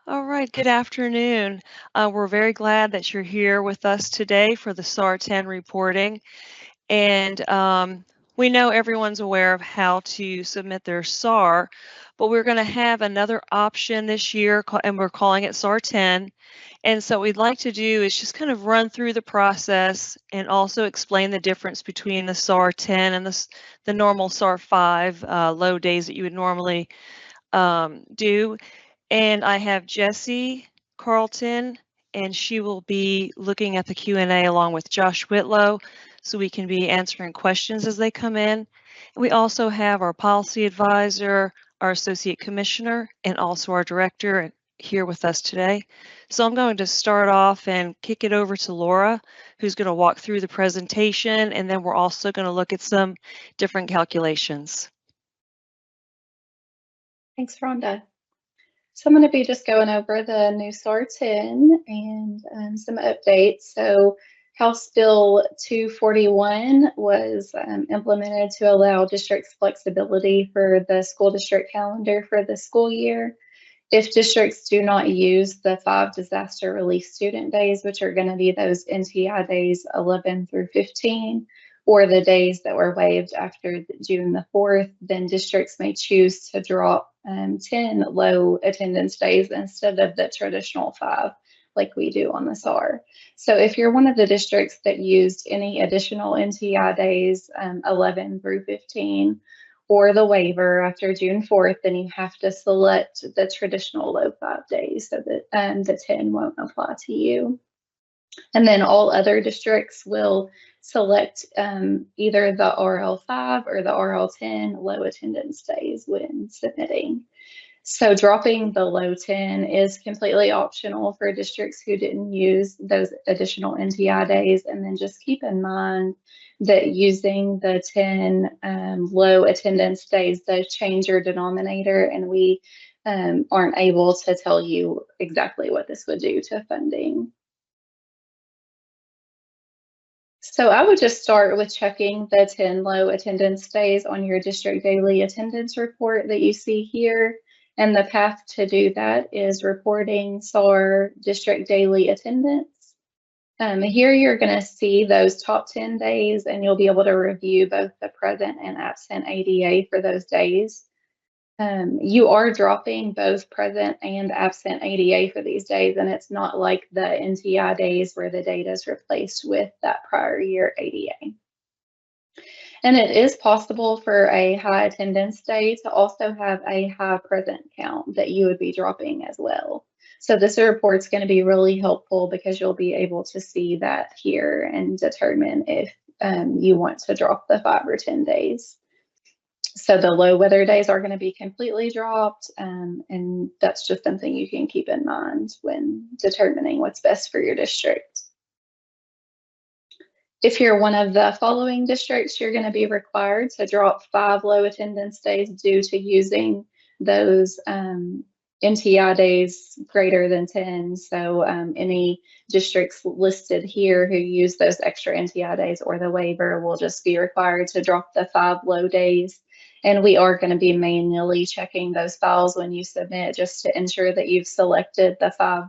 All right, good afternoon. We're very glad that you're here with us today for the SAAR 10 reporting. And we know everyone's aware of how to submit their SAAR, but we're going to have another option this year, and we're calling it SAAR 10. And so what we'd like to do is just kind of run through the process and also explain the difference between the SAAR 10 and the normal SAAR 5 low days that you would normally do. And I have Jessie Carlton, and she will be looking at the Q&A along with Josh Whitlow, so we can be answering questions as they come in. We also have our policy advisor, our associate commissioner, and also our director here with us today. So I'm going to start off and kick it over to Laura, who's going to walk through the presentation, and then we're also going to look at some different calculations. Thanks, Rhonda. So I'm going to be just going over the new SAAR 10 and some updates. So House Bill 241 was implemented to allow districts flexibility for the school district calendar for the school year. If districts do not use the 5 disaster relief student days, which are going to be those NTI days 11 through 15, or the days that were waived after June the 4th, then districts may choose to drop 10 low attendance days instead of the traditional 5 like we do on the SAAR. So if you're one of the districts that used any additional NTI days 11 through 15 or the waiver after June 4th, then you have to select the traditional low 5 days so that the 10 won't apply to you. And then all other districts will select either the RL5 or the RL10 low attendance days when submitting. So dropping the low 10 is completely optional for districts who didn't use those additional NTI days. And then just keep in mind that using the 10 low attendance days does change your denominator, and we aren't able to tell you exactly what this would do to funding. So I would just start with checking the 10 low attendance days on your district daily attendance report that you see here. And the path to do that is reporting SAAR district daily attendance. Here you're going to see those top 10 days, and you'll be able to review both the present and absent ADA for those days. You are dropping both present and absent ADA for these days, and it's not like the NTI days where the data is replaced with that prior year ADA. And it is possible for a high attendance day to also have a high present count that you would be dropping as well. So this report is going to be really helpful because you'll be able to see that here and determine if you want to drop the 5 or 10 days. So the low weather days are going to be completely dropped, and that's just something you can keep in mind when determining what's best for your district. If you're one of the following districts, you're going to be required to drop 5 low attendance days due to using those NTI days greater than 10. So any districts listed here who use those extra NTI days or the waiver will just be required to drop the 5 low days. And we are going to be manually checking those files when you submit just to ensure that you've selected the 5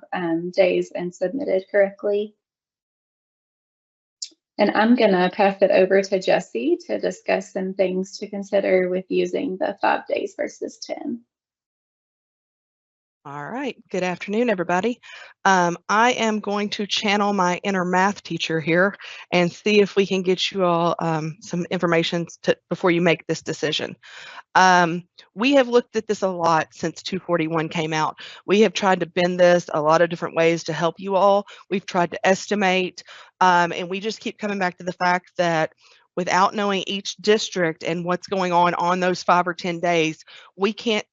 days and submitted correctly. And I'm going to pass it over to Jessie to discuss some things to consider with using the 5 days versus 10. All right, good afternoon, everybody. I am going to channel my inner math teacher here and see if we can get you all some information before you make this decision. We have looked at this a lot since 241 came out. We have tried to bend this a lot of different ways to help you all. We've tried to estimate, and we just keep coming back to the fact that without knowing each district and what's going on those 5 or 10 days, we can't,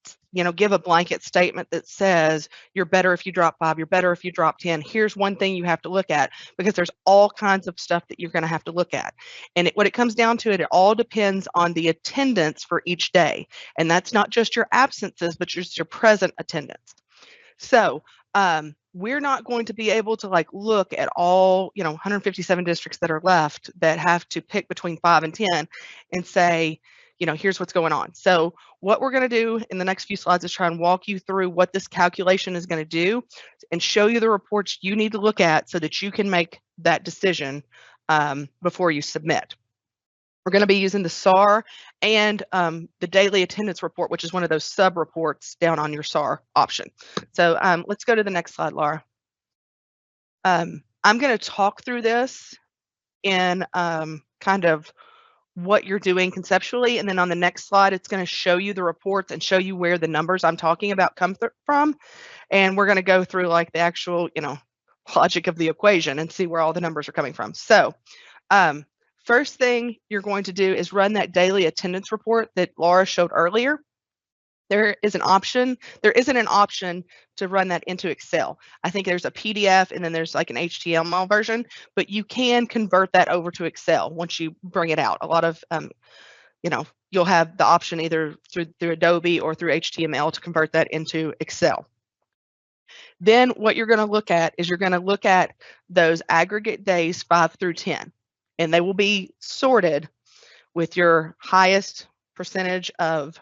give a blanket statement that says you're better if you drop 5, you're better if you drop 10. Here's one thing you have to look at, because there's all kinds of stuff that you're going to have to look at. And what it comes down to, it all depends on the attendance for each day. And that's not just your absences, but just your present attendance. So we're not going to be able to look at all 157 districts that are left that have to pick between 5 and 10 and say, here's what's going on. So what we're going to do in the next few slides is try and walk you through what this calculation is going to do and show you the reports you need to look at so that you can make that decision before you submit. We're going to be using the SAAR and the daily attendance report, which is one of those sub-reports down on your SAAR option. So let's go to the next slide, Laura. I'm going to talk through this in kind of what you're doing conceptually, and then on the next slide, it's going to show you the reports and show you where the numbers I'm talking about come from, and we're going to go through like the actual, logic of the equation and see where all the numbers are coming from. So, first thing you're going to do is run that daily attendance report that Laura showed earlier. There isn't an option to run that into Excel. I think there's a PDF and then there's like an HTML version, but you can convert that over to Excel once you bring it out. A lot of, you'll have the option either through Adobe or through HTML to convert that into Excel. Then what you're going to look at is you're going to look at those aggregate days 5 through 10, and they will be sorted with your highest percentage of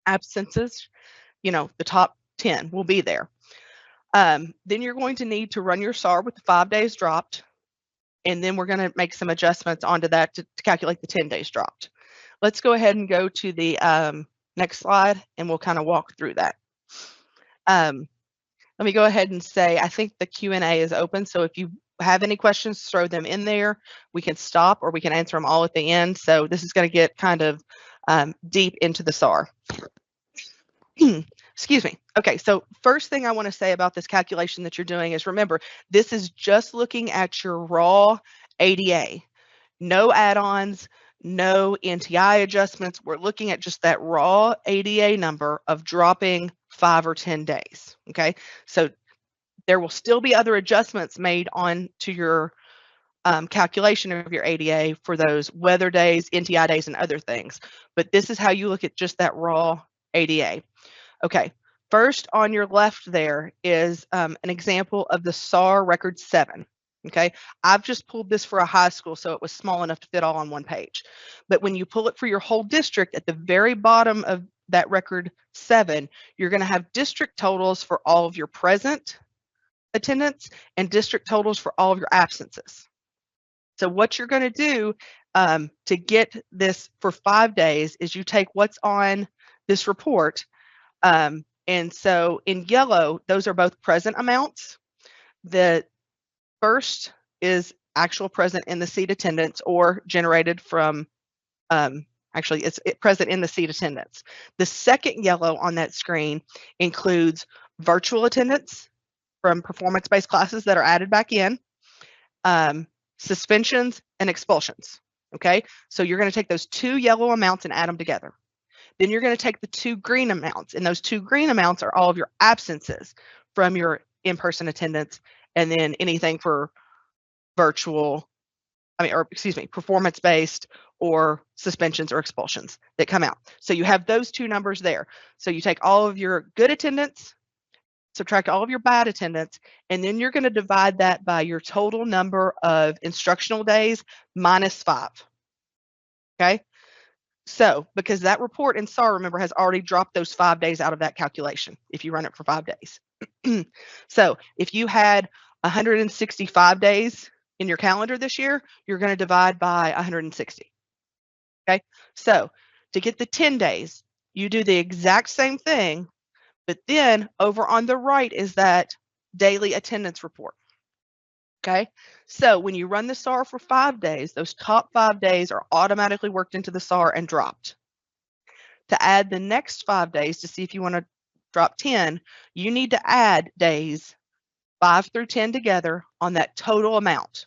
absences, the top 10 will be there. Then you're going to need to run your SAAR with the 5 days dropped, and then we're going to make some adjustments onto that to calculate the 10 days dropped. Let's go ahead and go to the next slide, and we'll kind of walk through that. Let me go ahead and say, I think the Q&A is open, so if you have any questions, throw them in there. We can stop or we can answer them all at the end. So this is going to get kind of deep into the SAAR. Excuse me. Okay, so first thing I want to say about this calculation that you're doing is, remember, this is just looking at your raw ADA. No add-ons, no NTI adjustments. We're looking at just that raw ADA number of dropping 5 or 10 days. Okay, so there will still be other adjustments made on to your calculation of your ADA for those weather days, NTI days, and other things. But this is how you look at just that raw ADA. Okay, first on your left there is an example of the SAAR record 7. Okay, I've just pulled this for a high school, so it was small enough to fit all on one page. But when you pull it for your whole district, at the very bottom of that record 7, you're going to have district totals for all of your present attendance and district totals for all of your absences. So what you're going to do to get this for 5 days is you take what's on this report. And so in yellow, those are both present amounts. The first is actual present in the seat attendance or generated from, actually it's present in the seat attendance. The second yellow on that screen includes virtual attendance from performance-based classes that are added back in, suspensions and expulsions. Okay, so you're going to take those 2 yellow amounts and add them together. Then you're going to take the 2 green amounts, and those 2 green amounts are all of your absences from your in-person attendance, and then anything for virtual, performance-based or suspensions or expulsions that come out. So you have those 2 numbers there. So you take all of your good attendance, subtract all of your bad attendance, and then you're going to divide that by your total number of instructional days minus 5. Okay? So, because that report in SAAR, remember, has already dropped those 5 days out of that calculation if you run it for 5 days. So, if you had 165 days in your calendar this year, you're going to divide by 160. Okay? So, to get the 10 days, you do the exact same thing, but then over on the right is that daily attendance report. Okay, so when you run the SAAR for 5 days, those top 5 days are automatically worked into the SAAR and dropped. To add the next 5 days to see if you want to drop 10, you need to add days 5 through 10 together on that total amount.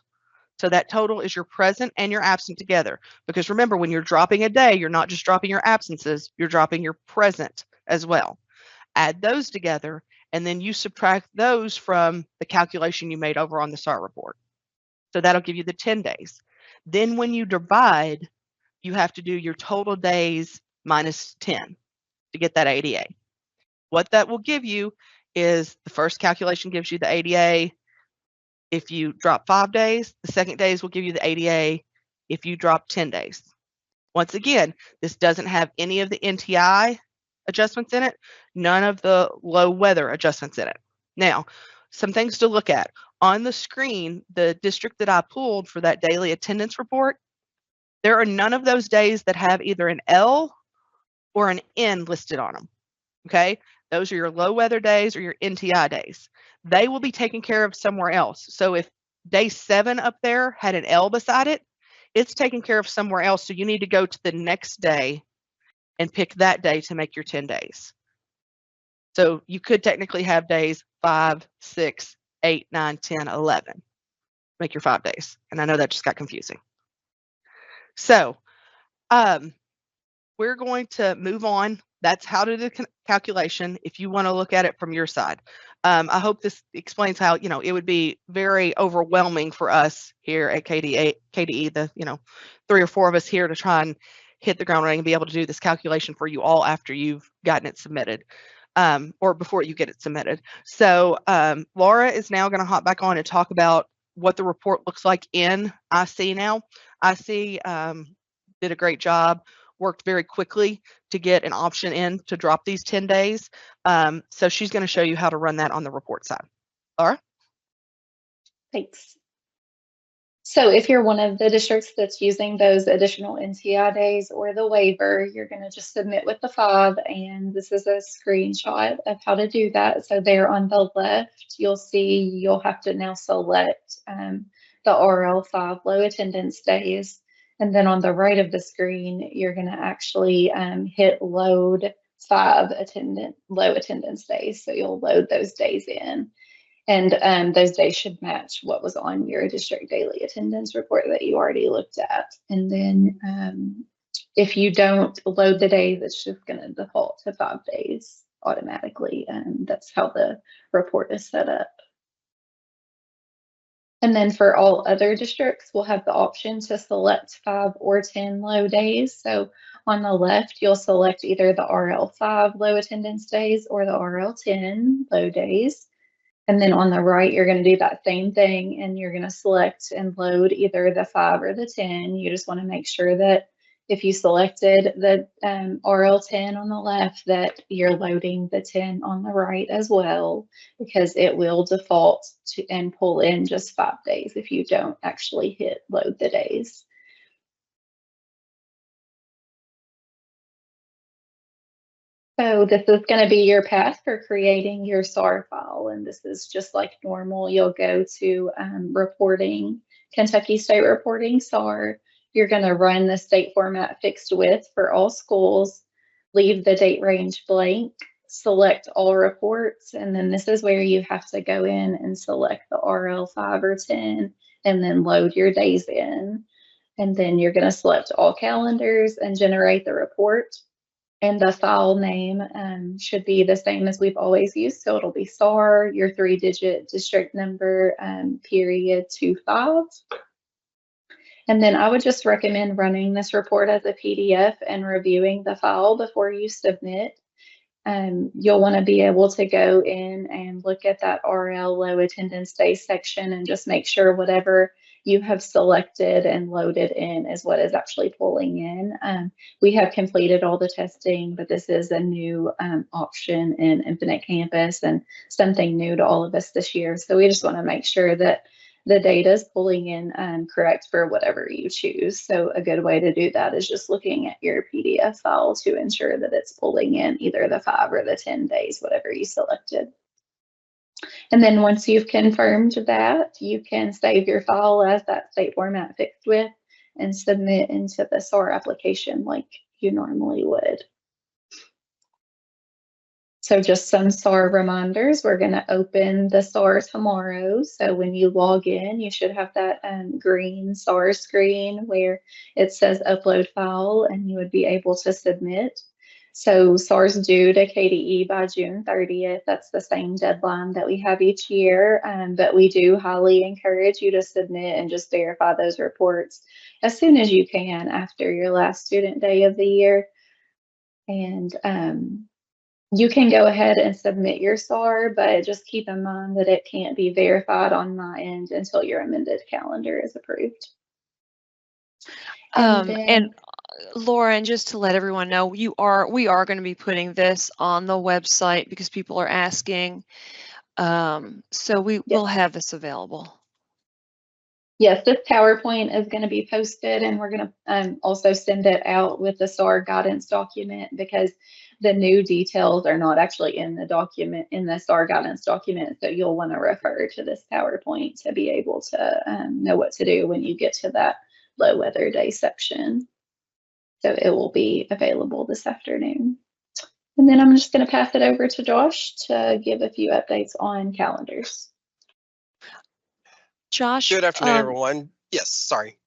So that total is your present and your absent together. Because remember, when you're dropping a day, you're not just dropping your absences, you're dropping your present as well. Add those together, and then you subtract those from the calculation you made over on the SAAR report. So that'll give you the 10 days. Then when you divide, you have to do your total days minus 10 to get that ADA. What that will give you is the first calculation gives you the ADA. If you drop 5 days, the second days will give you the ADA if you drop 10 days. Once again, this doesn't have any of the NTI adjustments in it, none of the low weather adjustments in it. Now, some things to look at. On the screen, the district that I pulled for that daily attendance report, there are none of those days that have either an L or an N listed on them. Okay, those are your low weather days or your NTI days. They will be taken care of somewhere else. So if day 7 up there had an L beside it, it's taken care of somewhere else. So you need to go to the next day and pick that day to make your 10 days. So you could technically have days 5, 6, 8, 9, 10, 11. Make your 5 days. And I know that just got confusing. So we're going to move on. That's how to do the calculation if you want to look at it from your side. I hope this explains how, it would be very overwhelming for us here at KDE, the, 3 or 4 of us here to try and hit the ground running and be able to do this calculation for you all after you've gotten it submitted, or before you get it submitted. So Laura is now going to hop back on and talk about what the report looks like in IC now. IC did a great job, worked very quickly to get an option in to drop these 10 days. So she's going to show you how to run that on the report side. Laura? Thanks. So if you're one of the districts that's using those additional NTI days or the waiver, you're going to just submit with the 5, and this is a screenshot of how to do that. So there on the left, you'll see you'll have to now select the RL5 low attendance days. And then on the right of the screen, you're going to actually hit load 5 low attendance days. So you'll load those days in. And those days should match what was on your district daily attendance report that you already looked at. And then if you don't load the days, it's just going to default to 5 days automatically. And that's how the report is set up. And then for all other districts, we'll have the option to select 5 or 10 low days. So on the left, you'll select either the RL5 low attendance days or the RL10 low days. And then on the right, you're going to do that same thing, and you're going to select and load either the 5 or the 10. You just want to make sure that if you selected the RL10 on the left, that you're loading the 10 on the right as well, because it will default to and pull in just 5 days if you don't actually hit load the days. So this is going to be your path for creating your SAAR file, and this is just like normal. You'll go to reporting, Kentucky State Reporting SAAR. You're going to run the state format fixed with for all schools, leave the date range blank, select all reports, and then this is where you have to go in and select the RL5 or 10 and then load your days in. And then you're going to select all calendars and generate the report. And the file name should be the same as we've always used. So it'll be SAAR, your 3-digit district number, period 25. And then I would just recommend running this report as a PDF and reviewing the file before you submit. You'll want to be able to go in and look at that RL low attendance day section and just make sure whatever you have selected and loaded in is what is actually pulling in. We have completed all the testing, but this is a new option in Infinite Campus and something new to all of us this year. So we just want to make sure that the data is pulling in correct for whatever you choose. So a good way to do that is just looking at your PDF file to ensure that it's pulling in either the 5 or the 10 days, whatever you selected. And then once you've confirmed that, you can save your file as that state format fixed with and submit into the SAAR application like you normally would. So just some SAAR reminders. We're going to open the SAAR tomorrow. So when you log in, you should have that green SAAR screen where it says upload file and you would be able to submit. So SAAR's due to KDE by June 30th. That's the same deadline that we have each year, but we do highly encourage you to submit and just verify those reports as soon as you can after your last student day of the year. And you can go ahead and submit your SAAR, but just keep in mind that it can't be verified on my end until your amended calendar is approved. And Laura, and just to let everyone know, we are going to be putting this on the website because people are asking. So we will have this available. Yes, this PowerPoint is going to be posted, and we're going to also send it out with the SAAR guidance document, because the new details are not actually in the document, in the SAAR guidance document. So you'll want to refer to this PowerPoint to be able to know what to do when you get to that low weather day section. So it will be available this afternoon. And then I'm just going to pass it over to Josh to give a few updates on calendars. Josh, Good afternoon, everyone. Yes, sorry.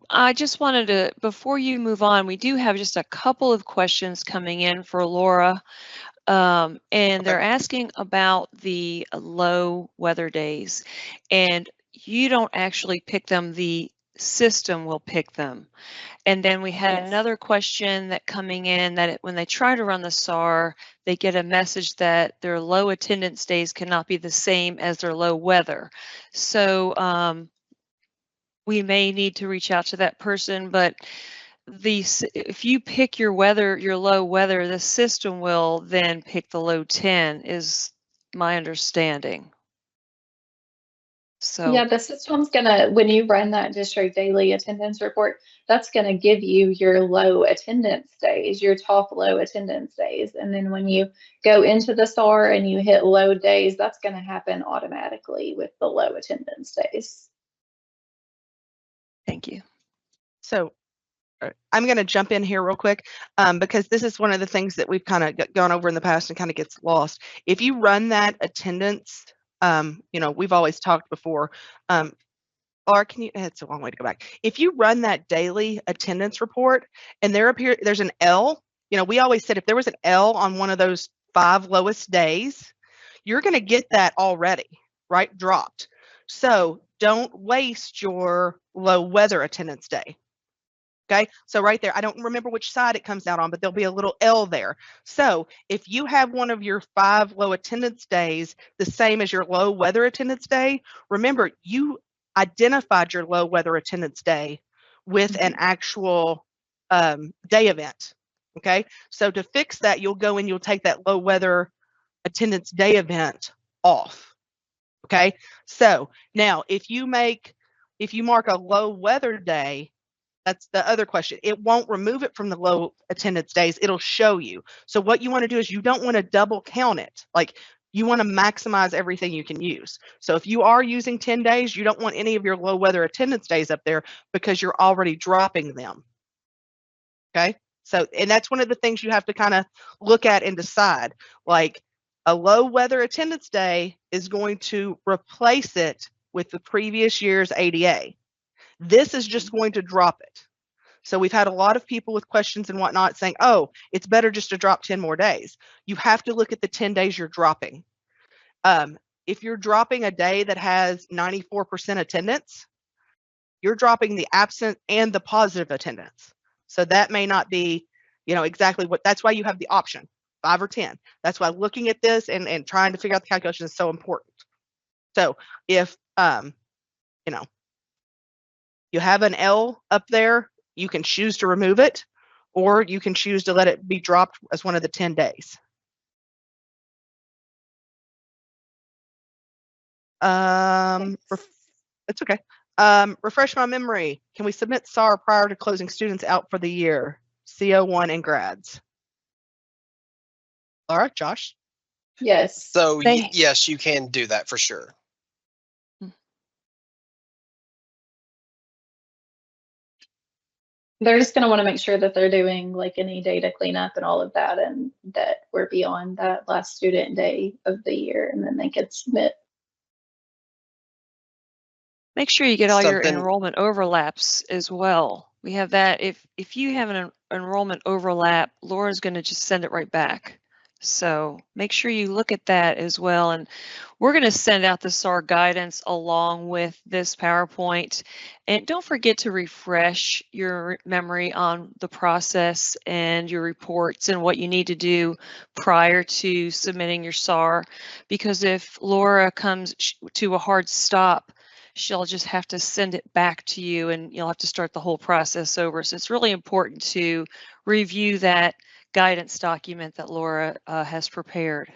I just wanted to, before you move on, we do have just a couple of questions coming in for Laura. And they're asking about the low weather days. And you don't actually pick them, the system will pick them. And then we had another question that coming in that when they try to run the SAAR, they get a message that their low attendance days cannot be the same as their low weather. So we may need to reach out to that person, but if you pick your low weather, the system will then pick the low 10 is my understanding. So yeah, the system's gonna, when you run that district daily attendance report, that's gonna give you your low attendance days, your top low attendance days. And then when you go into the SAAR and you hit low days, that's gonna happen automatically with the low attendance days. thank you. So I'm going to jump in here real quick because this is one of the things that we've kind of gone over in the past and kind of gets lost. If you run that attendance, we've always talked before, or it's a long way to go back. If you run that daily attendance report and there's an L, we always said if there was an L on one of those 5 lowest days, you're going to get that already, right? Dropped. So don't waste your low weather attendance day. Okay, so right there, I don't remember which side it comes out on, but there'll be a little L there. So if you have one of your 5 low attendance days the same as your low weather attendance day, remember you identified your low weather attendance day with an actual day event. Okay, so to fix that, you'll go and you'll take that low weather attendance day event off. Okay, so now if you mark a low weather day, that's the other question. It won't remove it from the low attendance days. It'll show you. So what you want to do is you don't want to double count it. Like you want to maximize everything you can use. So if you are using 10 days, you don't want any of your low weather attendance days up there because you're already dropping them. Okay. So, and that's one of the things you have to kind of look at and decide. Like a low weather attendance day is going to replace it with the previous year's ADA. This is just going to drop it. So we've had a lot of people with questions and whatnot saying, oh, it's better just to drop 10 more days. You have to look at the 10 days you're dropping. If you're dropping a day that has 94% attendance, you're dropping the absent and the positive attendance. So that may not be, exactly that's why you have the option, 5 or 10. That's why looking at this and trying to figure out the calculation is so important. So if, you have an L up there, you can choose to remove it, or you can choose to let it be dropped as one of the 10 days. It's okay. Refresh my memory. Can we submit SAAR prior to closing students out for the year? CO1 and grads. All right, Josh. Yes. So yes, you can do that for sure. They're just going to want to make sure that they're doing like any data cleanup and all of that, and that we're beyond that last student day of the year, and then they could submit. Make sure you get all your enrollment overlaps as well. We have that. If you have an enrollment overlap, Laura's going to just send it right back. So make sure you look at that as well. And we're going to send out the SAAR guidance along with this PowerPoint. And don't forget to refresh your memory on the process and your reports and what you need to do prior to submitting your SAAR. Because if Laura comes to a hard stop, she'll just have to send it back to you and you'll have to start the whole process over. So it's really important to review that guidance document that Laura has prepared.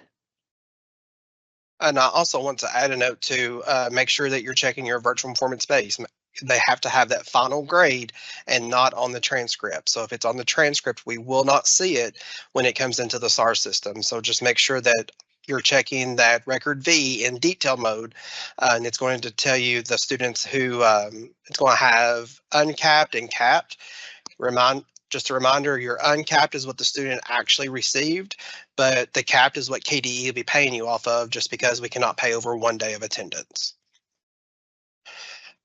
And I also want to add a note to make sure that you're checking your virtual performance space. They have to have that final grade and not on the transcript. So if it's on the transcript, we will not see it when it comes into the SAAR system. So just make sure that you're checking that record V in detail mode, and it's going to tell you the students who it's going to have uncapped and capped. Just a reminder, your uncapped is what the student actually received, but the capped is what KDE will be paying you off of, just because we cannot pay over 1 day of attendance.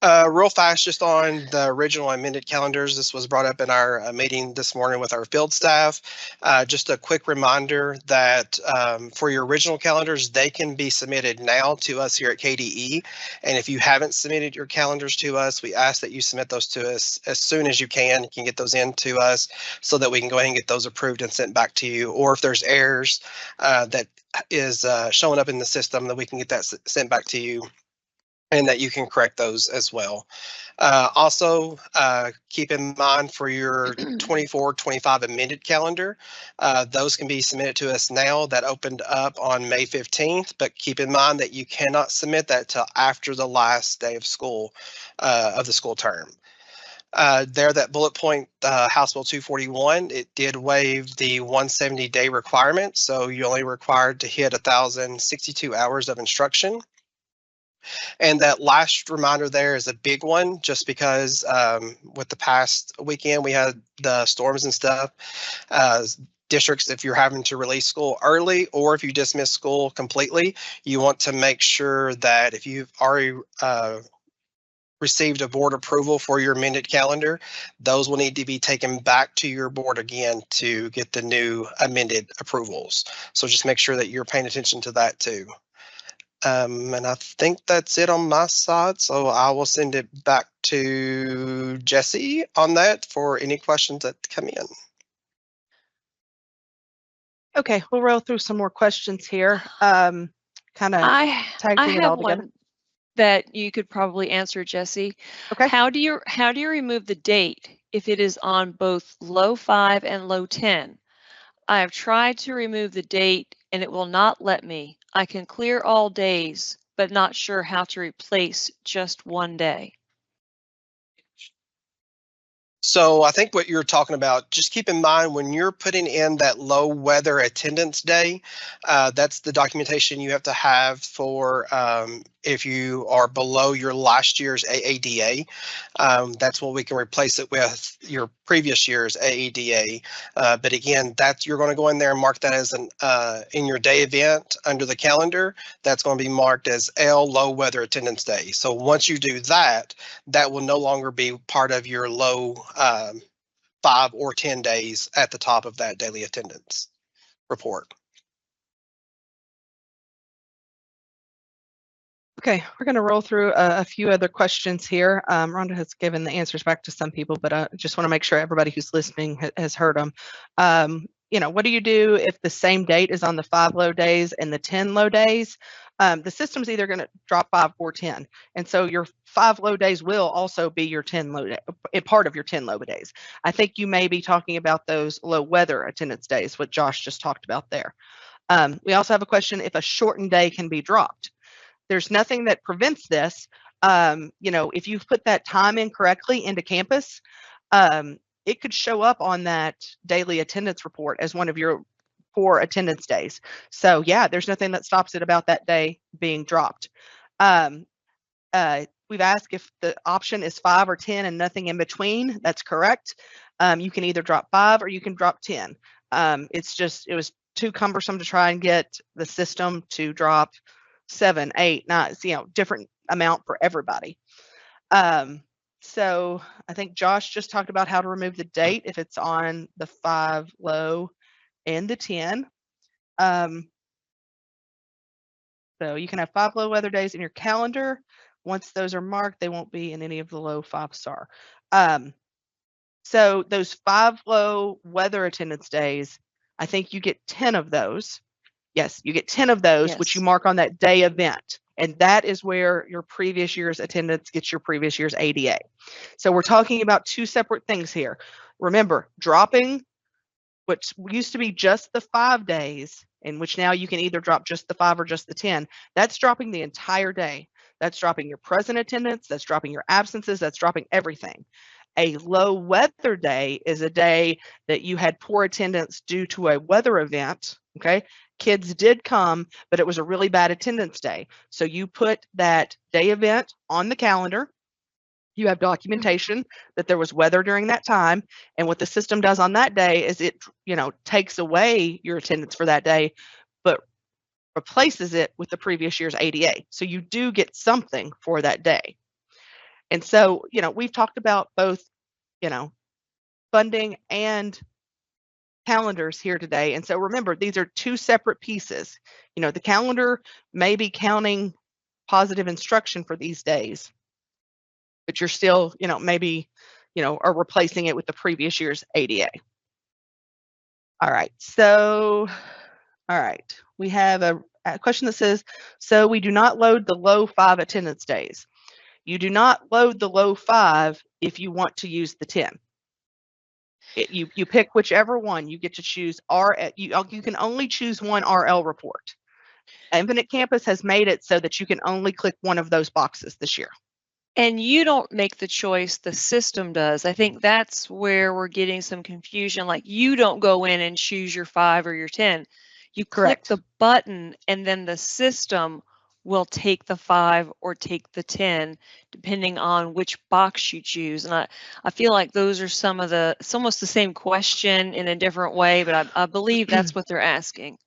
Real fast, just on the original amended calendars, this was brought up in our meeting this morning with our field staff. Just a quick reminder that for your original calendars, they can be submitted now to us here at KDE. And if you haven't submitted your calendars to us, we ask that you submit those to us as soon as you can. You can get those in to us so that we can go ahead and get those approved and sent back to you. Or if there's errors that is showing up in the system, that we can get that sent back to you, and that you can correct those as well. Also, keep in mind for your 24-25 amended calendar, those can be submitted to us now. That opened up on May 15th, but keep in mind that you cannot submit that till after the last day of school, of the school term. That bullet point, House Bill 241, it did waive the 170-day requirement, so you're only required to hit 1,062 hours of instruction. And that last reminder there is a big one, just because with the past weekend, we had the storms and stuff. Districts, if you're having to release school early or if you dismiss school completely, you want to make sure that if you've already received a board approval for your amended calendar, those will need to be taken back to your board again to get the new amended approvals. So just make sure that you're paying attention to that too. And I think that's it on my side, so I will send it back to Jesse on that for any questions that come in. Okay, we'll roll through some more questions here. Kind of I tag team it all have together. one that you could probably answer, Jesse. Okay. How do you remove the date if it is on both low 5 and low 10? I have tried to remove the date and it will not let me. I can clear all days, but not sure how to replace just one day. So I think what you're talking about, just keep in mind when you're putting in that low weather attendance day, that's the documentation you have to have for if you are below your last year's AADA. That's what we can replace it with, your previous year's AADA. But again, you're going to go in there and mark that as an in your day event under the calendar. That's going to be marked as L, low weather attendance day. So once you do that, that will no longer be part of your low 5 or 10 days at the top of that daily attendance report. Okay, we're going to roll through a few other questions here. Rhonda has given the answers back to some people, but I just want to make sure everybody who's listening has heard them. What do you do if the same date is on the 5 low days and the 10 low days? The system's either going to drop 5 or 10. And so your 5 low days will also be your 10 low part of your 10 low days. I think you may be talking about those low weather attendance days, what Josh just talked about there. We also have a question if a shortened day can be dropped. There's nothing that prevents this. If you've put that time in correctly into campus, it could show up on that daily attendance report as one of your 4 attendance days. So yeah, there's nothing that stops it about that day being dropped. We've asked if the option is 5 or 10 and nothing in between. That's correct. You can either drop 5 or you can drop 10. It was too cumbersome to try and get the system to drop 7, 8, 9, different amount for everybody. So I think Josh just talked about how to remove the date if it's on the 5 low and the 10. So you can have 5 low weather days in your calendar. Once those are marked, they won't be in any of the low 5 SAAR. So those 5 low weather attendance days, I think you get 10 of those. Yes, you get 10 of those, Yes. which you mark on that day event. And that is where your previous year's attendance gets your previous year's ADA. So we're talking about two separate things here. Remember, dropping what used to be just the 5 days, in which now you can either drop just the 5 or just the 10, that's dropping the entire day. That's dropping your present attendance, that's dropping your absences, that's dropping everything. A low weather day is a day that you had poor attendance due to a weather event, okay? Kids did come, but it was a really bad attendance day. So you put that day event on the calendar. You have documentation that there was weather during that time. And what the system does on that day is it, takes away your attendance for that day, but replaces it with the previous year's ADA. So you do get something for that day. And so, we've talked about both, funding and calendars here today. And so remember, these are two separate pieces. The calendar may be counting positive instruction for these days, but you're still, maybe, are replacing it with the previous year's ADA. All right. So, we have a question that says, so we do not load the low 5 attendance days. You do not load the low 5 if you want to use the 10. You pick whichever one. You get to choose you can only choose one RL report. Infinite Campus has made it so that you can only click one of those boxes this year. And you don't make the choice, the system does. I think that's where we're getting some confusion. Like, you don't go in and choose your 5 or your 10. You click the button and then the system will take the 5 or take the 10, depending on which box you choose. And I feel like those are it's almost the same question in a different way, but I believe that's what they're asking.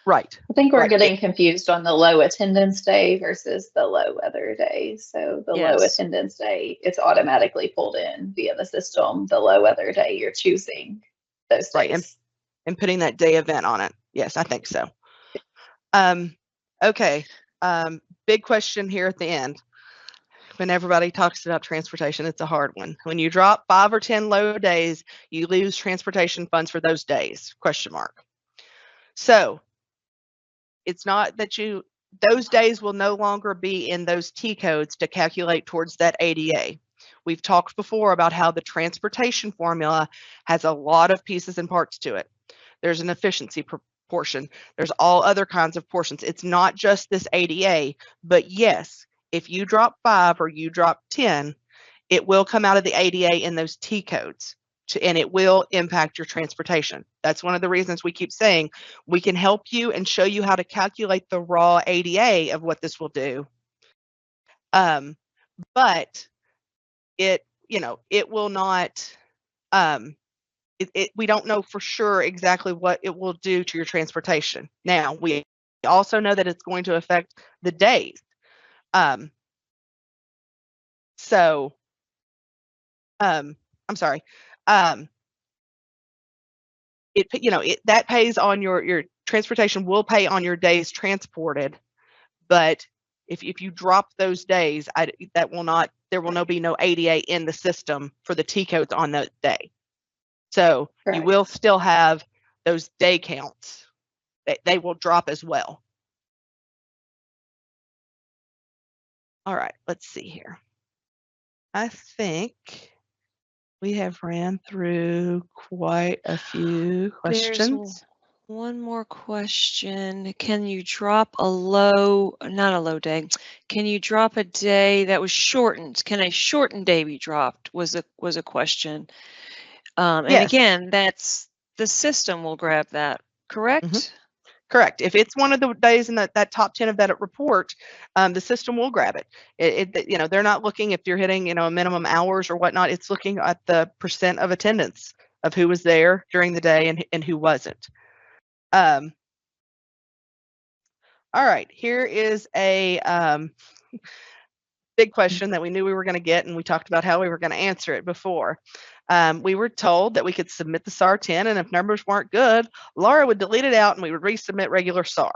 Right. I think we're getting confused on the low attendance day versus the low weather day. So the low attendance day, it's automatically pulled in via the system. The low weather day, you're choosing those days. Right, and putting that day event on it. Yes, I think so. Okay. Big question here at the end. When everybody talks about transportation, it's a hard one. When you drop 5 or 10 low days, you lose transportation funds for those days, ? So it's not that those days will no longer be in those T codes to calculate towards that ADA. We've talked before about how the transportation formula has a lot of pieces and parts to it. There's an efficiency portion. There's all other kinds of portions. It's not just this ADA, but yes, if you drop 5 or you drop 10, it will come out of the ADA in those T codes, and it will impact your transportation. That's one of the reasons we keep saying we can help you and show you how to calculate the raw ADA of what this will do. But it will not, we don't know for sure exactly what it will do to your transportation. Now, we also know that it's going to affect the days. I'm sorry. That pays on your transportation will pay on your days transported, but if you drop those days, there will be no ADA in the system for the T codes on that day. So you will still have those day counts. They will drop as well. All right, let's see here. I think we have ran through quite a few questions. There's one more question. Can you drop not a low day, can you drop a day that was shortened? Can a shortened day be dropped was a question. And Yes. again, that's the system will grab that, correct? Mm-hmm. Correct. If it's one of the days in that top 10 of that report, the system will grab it. They're not looking if you're hitting, a minimum hours or whatnot. It's looking at the percent of attendance of who was there during the day and who wasn't. All right. Here is a big question that we knew we were going to get, and we talked about how we were going to answer it before. We were told that we could submit the SAAR 10, and if numbers weren't good, Laura would delete it out and we would resubmit regular SAAR.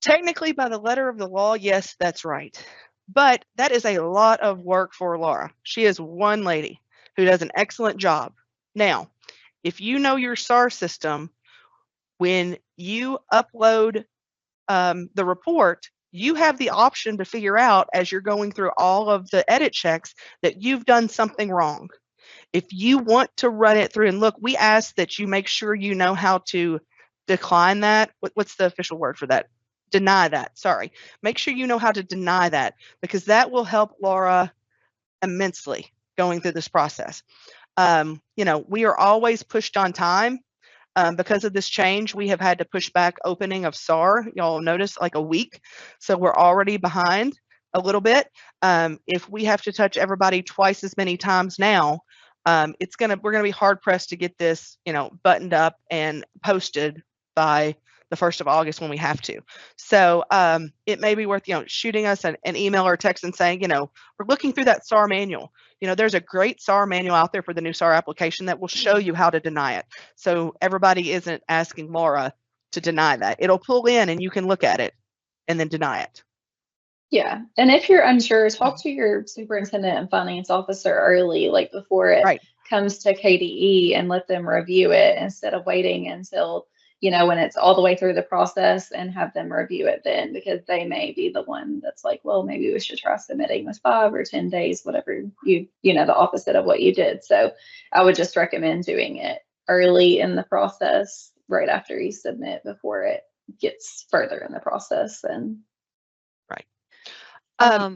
Technically, by the letter of the law, yes, that's right. But that is a lot of work for Laura. She is one lady who does an excellent job. Now, if you know your SAAR system, when you upload the report, you have the option to figure out as you're going through all of the edit checks that you've done something wrong. If you want to run it through, and look, we ask that you make sure you know how to decline that. What's the official word for that? Deny that. Sorry. Make sure you know how to deny that, because that will help Laura immensely going through this process. We are always pushed on time. Because of this change, we have had to push back opening of SAAR. Y'all notice, like a week. So we're already behind a little bit. If we have to touch everybody twice as many times now, we're gonna be hard pressed to get this, buttoned up and posted by the 1st of August when we have to. So it may be worth, shooting us an email or text and saying, we're looking through that SAAR manual. There's a great SAAR manual out there for the new SAAR application that will show you how to deny it. So everybody isn't asking Laura to deny that. It'll pull in and you can look at it and then deny it. Yeah, and if you're unsure, talk to your superintendent and finance officer early, like before it comes to KDE, and let them review it instead of waiting until, when it's all the way through the process, and have them review it then, because they may be the one that's like, well, maybe we should try submitting with 5 or 10 days, whatever the opposite of what you did. So I would just recommend doing it early in the process, right after you submit, before it gets further in the process. And I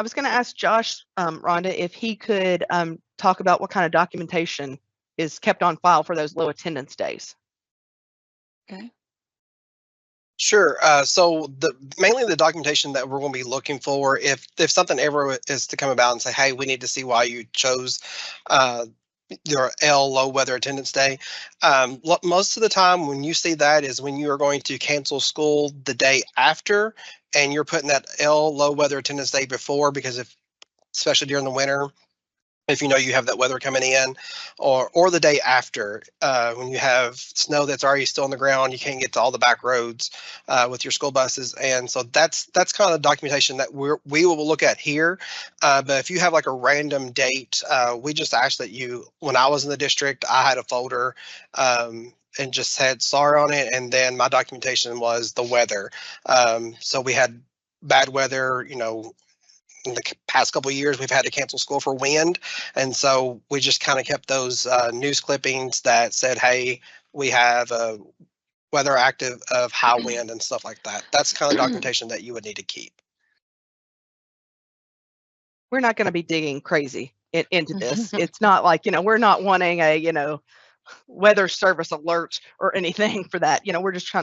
was going to ask Josh, Rhonda, if he could talk about what kind of documentation is kept on file for those low attendance days. Okay. Sure. So mainly the documentation that we're going to be looking for, if something ever is to come about and say, hey, we need to see why you chose your low weather attendance day. Most of the time when you see that is when you are going to cancel school the day after, and you're putting that low weather attendance day before, because especially during the winter, if you have that weather coming in, or the day after, when you have snow that's already still on the ground, you can't get to all the back roads with your school buses. And so that's kind of the documentation that we will look at here. But if you have like a random date, we just ask that when I was in the district, I had a folder and just had SAAR on it, and then my documentation was the weather. So we had bad weather, in the past couple of years, we've had to cancel school for wind. And so we just kind of kept those news clippings that said, hey, we have a weather active of high wind and stuff like that. That's kind of documentation that you would need to keep. We're not going to be digging crazy into this. It's not like, we're not wanting a, weather service alert or anything for that. We're just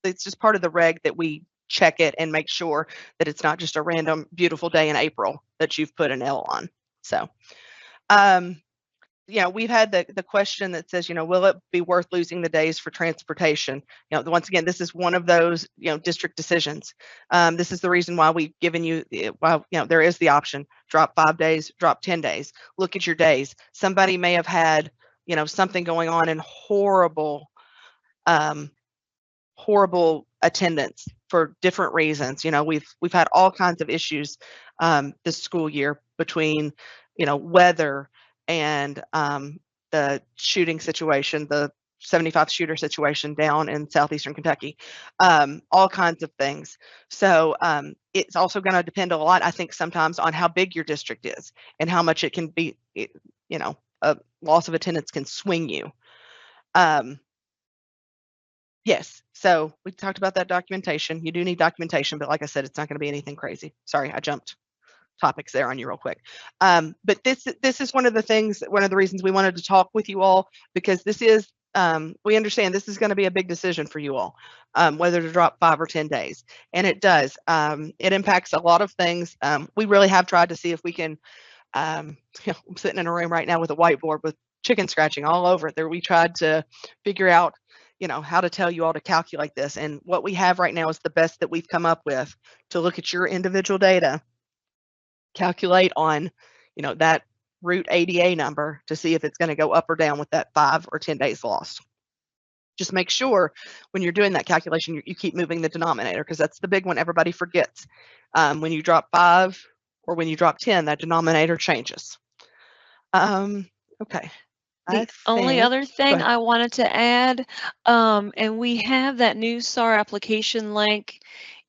it's just part of the reg that we check it and make sure that it's not just a random beautiful day in April that you've put an L on. So, we've had the question that says, will it be worth losing the days for transportation? Once again, this is one of those, district decisions. This is the reason why we've given you, there is the option, drop 5 days, drop 10 days, look at your days. Somebody may have had, something going on in horrible attendance for different reasons. We've had all kinds of issues this school year between, weather and the shooting situation, the 75 shooter situation down in southeastern Kentucky, all kinds of things. So it's also going to depend a lot, I think, sometimes on how big your district is and how much it can be, a loss of attendance can swing you. Yes, so we talked about that documentation. You do need documentation, but like I said, it's not going to be anything crazy. Sorry, I jumped topics there on you real quick. But this is one of the reasons we wanted to talk with you all, because this is, we understand this is going to be a big decision for you all, whether to drop 5 or 10 days. And it does. It impacts a lot of things. We really have tried to see if we can, I'm sitting in a room right now with a whiteboard with chicken scratching all over it there. We tried to figure out how to tell you all to calculate this. And what we have right now is the best that we've come up with to look at your individual data, calculate on, that root ADA number to see if it's going to go up or down with that 5 or 10 days lost. Just make sure when you're doing that calculation, you keep moving the denominator, because that's the big one everybody forgets. When you drop 5 or when you drop 10, that denominator changes. Okay. The only other thing I wanted to add, and we have that new SAAR application link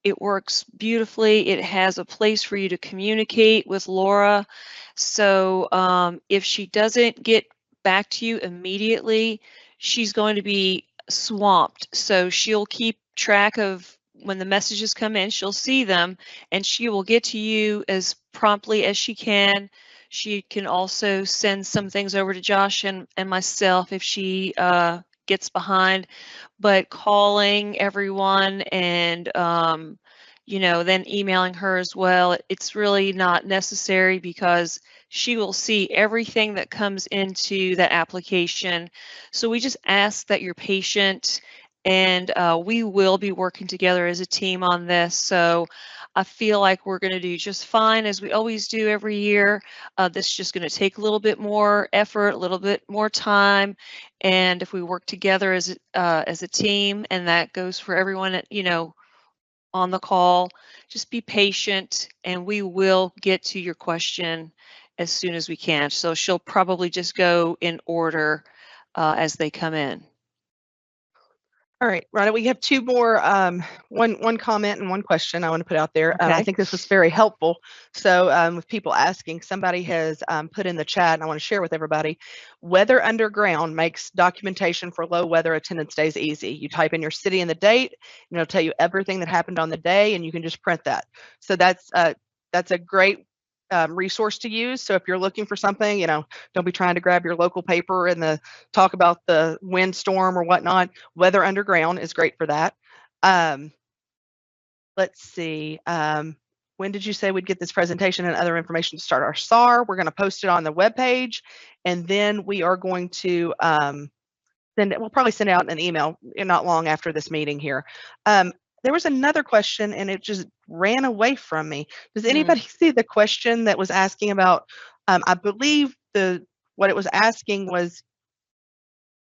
It works beautifully. It has a place for you to communicate with Laura. So if she doesn't get back to you immediately, she's going to be swamped. So she'll keep track of when the messages come in, she'll see them, and she will get to you as promptly as she can. She can also send some things over to Josh and myself if she gets behind. But calling everyone and then emailing her as well, it's really not necessary because she will see everything that comes into that application. So we just ask that you're patient, and we will be working together as a team on this. So I feel like we're going to do just fine, as we always do every year. This is just going to take a little bit more effort, a little bit more time, and if we work together as a team, and that goes for everyone, on the call, just be patient, and we will get to your question as soon as we can. So she'll probably just go in order as they come in. All right, Rhonda, we have two more, one comment and one question I want to put out there. Okay. I think this was very helpful. So with people asking, somebody has put in the chat, and I want to share with everybody, Weather Underground makes documentation for low weather attendance days easy. You type in your city and the date, and it'll tell you everything that happened on the day, and you can just print that. So that's a great resource to use. So if you're looking for something, don't be trying to grab your local paper and talk about the windstorm or whatnot. Weather Underground is great for that. Let's see. When did you say we'd get this presentation and other information to start our SAAR? We're going to post it on the webpage, and then we are going to we'll probably send out an email not long after this meeting here. There was another question, and it just ran away from me. Does anybody see the question that was asking about, I believe what it was asking was,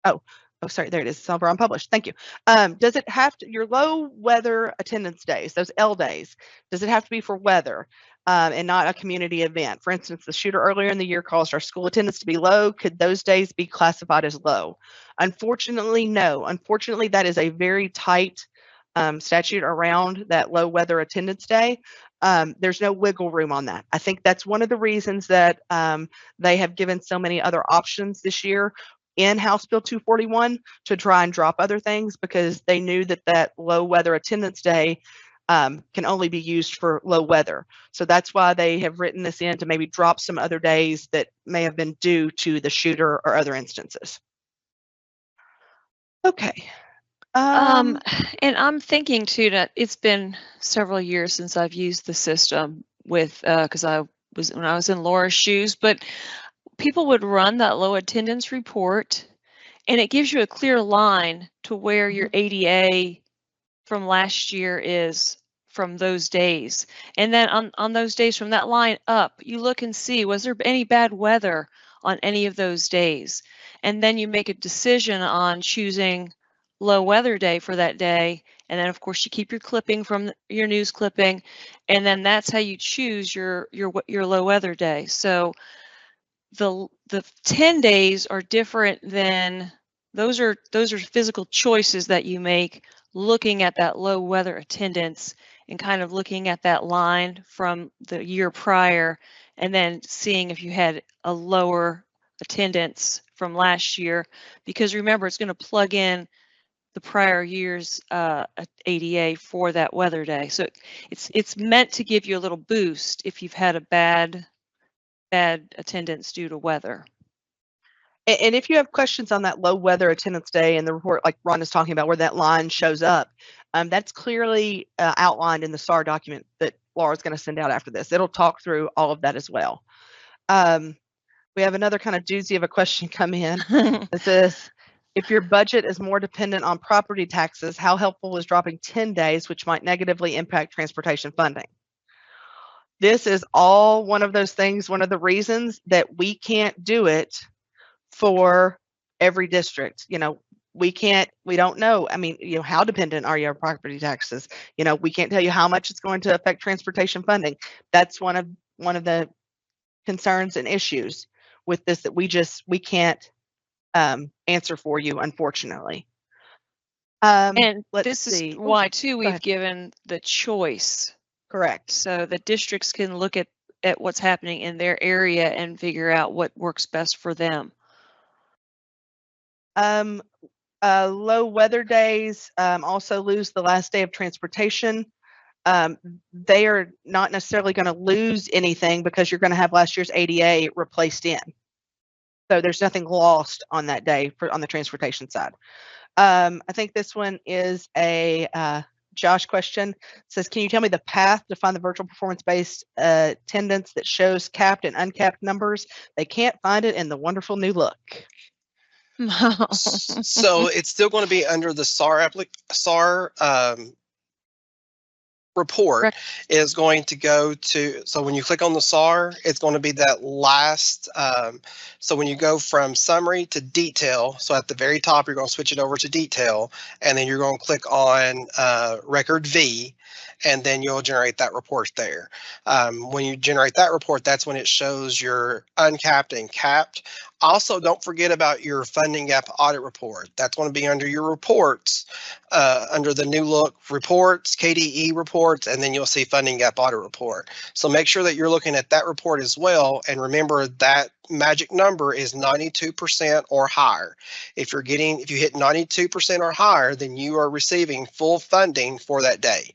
oh, sorry, there it is. It's over unpublished. Thank you. Does it have to, your low weather attendance days, those L days, does it have to be for weather and not a community event? For instance, the shooter earlier in the year caused our school attendance to be low. Could those days be classified as low? Unfortunately, no. Unfortunately, that is a very tight statute around that low weather attendance day. There's no wiggle room on that. I think that's one of the reasons that they have given so many other options this year in House Bill 241 to try and drop other things, because they knew that low weather attendance day can only be used for low weather. So that's why they have written this in to maybe drop some other days that may have been due to the shooter or other instances. Okay. And I'm thinking too that it's been several years since I've used the system with because when I was in Laura's shoes, but people would run that low attendance report, and it gives you a clear line to where your ADA from last year is from those days. And then on those days from that line up, you look and see, was there any bad weather on any of those days? And then you make a decision on choosing low weather day for that day. And then of course you keep your clipping from your news clipping, and then that's how you choose your low weather day. So the 10 days are different than those are physical choices that you make, looking at that low weather attendance and kind of looking at that line from the year prior, and then seeing if you had a lower attendance from last year, because remember, it's going to plug in the prior year's ADA for that weather day. So it's meant to give you a little boost if you've had a bad attendance due to weather. And if you have questions on that low weather attendance day and the report, like Ron is talking about, where that line shows up, that's clearly outlined in the SAAR document that Laura's going to send out after this. It'll talk through all of that as well. We have another kind of doozy of a question come in. It says, if your budget is more dependent on property taxes, how helpful is dropping 10 days, which might negatively impact transportation funding? This is all one of those things, one of the reasons that we can't do it for every district. We don't know. I mean, how dependent are your property taxes? We can't tell you how much it's going to affect transportation funding. That's one of the concerns and issues with this that we can't answer for you, unfortunately. And Let's this see. is why, too, Go we've ahead. given the choice. Correct. So the districts can look at what's happening in their area and figure out what works best for them. Low weather days also lose the last day of transportation. They are not necessarily going to lose anything because you're going to have last year's ADA replaced in. So there's nothing lost on that day on the transportation side. I think this one is a Josh question. It says, can you tell me the path to find the virtual performance-based attendance that shows capped and uncapped numbers? They can't find it in the wonderful new look. So it's still going to be under the SAAR report is going to go to, so when you click on the SAAR, it's going to be that last, so when you go from summary to detail, so at the very top, you're going to switch it over to detail, and then you're going to click on record V, and then you'll generate that report there. When you generate that report, that's when it shows your uncapped and capped. Also, don't forget about your funding gap audit report. That's going to be under your reports, under the new look reports, KDE reports, and then you'll see funding gap audit report. So make sure that you're looking at that report as well. And remember that magic number is 92% or higher. If you hit 92% or higher, then you are receiving full funding for that day.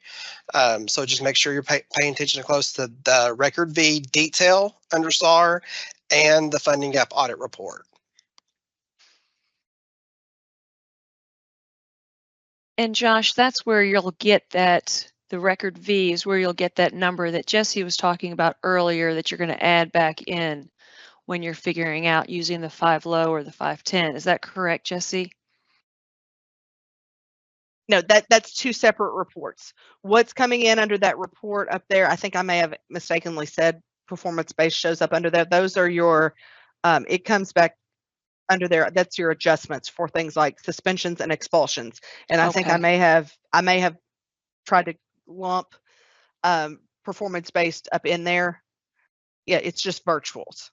So just make sure you're paying attention close to the record V detail under SAAR and the funding gap audit report. And Josh, that's where you'll get that, the record V is where you'll get that number that Jesse was talking about earlier that you're going to add back in when you're figuring out using the 5 low or the 510. Is that correct, Jesse? No, that's two separate reports. What's coming in under that report up there, I think I may have mistakenly said performance-based shows up under there. Those are your, it comes back under there. That's your adjustments for things like suspensions and expulsions. And I think I may have tried to lump performance-based up in there. Yeah, it's just virtuals.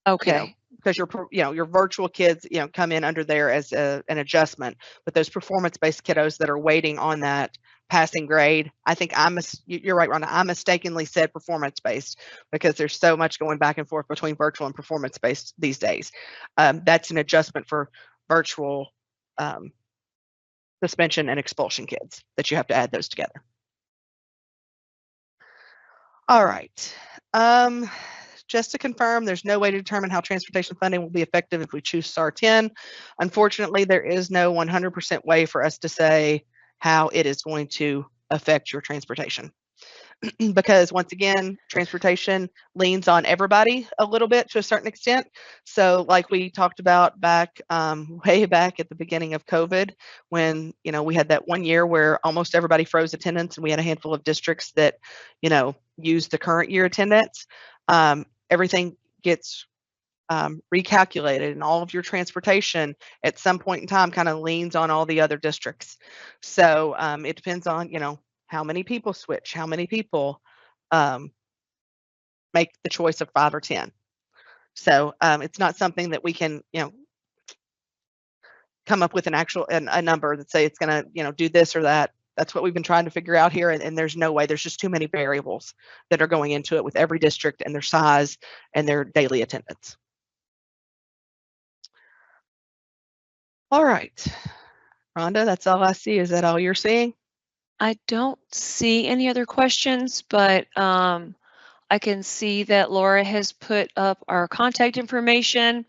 Okay. Because your virtual kids, come in under there as an adjustment, but those performance-based kiddos that are waiting on that passing grade, I think you're right, Rhonda, I mistakenly said performance-based because there's so much going back and forth between virtual and performance-based these days. That's an adjustment for virtual suspension and expulsion kids that you have to add those together. All right. Just to confirm, there's no way to determine how transportation funding will be effective if we choose SAAR 10. Unfortunately, there is no 100% way for us to say how it is going to affect your transportation. Because once again, transportation leans on everybody a little bit to a certain extent. So like we talked about back, way back at the beginning of COVID, when, we had that one year where almost everybody froze attendance and we had a handful of districts that, used the current year attendance. Everything gets recalculated, and all of your transportation at some point in time kind of leans on all the other districts. So it depends on, how many people switch, how many people make the choice of 5 or 10. So it's not something that we can, come up with a number that say it's going to, do this or that. That's what we've been trying to figure out here, and there's no way. There's just too many variables that are going into it with every district and their size and their daily attendance. All right, Rhonda, that's all I see. Is that all you're seeing? I don't see any other questions, but I can see that Laura has put up our contact information.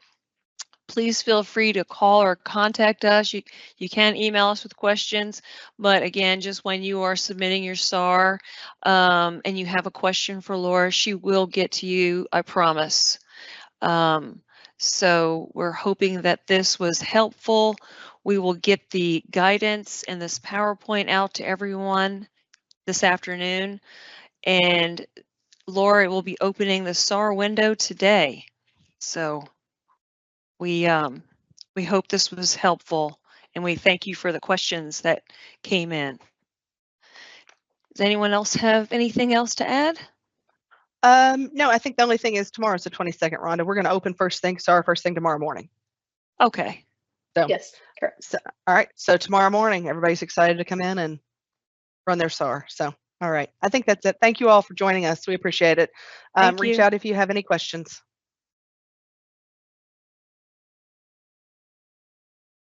Please feel free to call or contact us. You can email us with questions, but again, just when you are submitting your SAAR and you have a question for Laura, she will get to you, I promise. So we're hoping that this was helpful. We will get the guidance and this PowerPoint out to everyone this afternoon, and Laura will be opening the SAAR window today. So we hope this was helpful, and we thank you for the questions that came in. Does anyone else have anything else to add? No, I think the only thing is tomorrow's the 22nd, Rhonda. We're going to open SAAR first thing tomorrow morning. Okay. So yes. Correct. So, all right. So tomorrow morning, everybody's excited to come in and run their SAAR. So, all right. I think that's it. Thank you all for joining us. We appreciate it. Thank Reach you. out if you have any questions.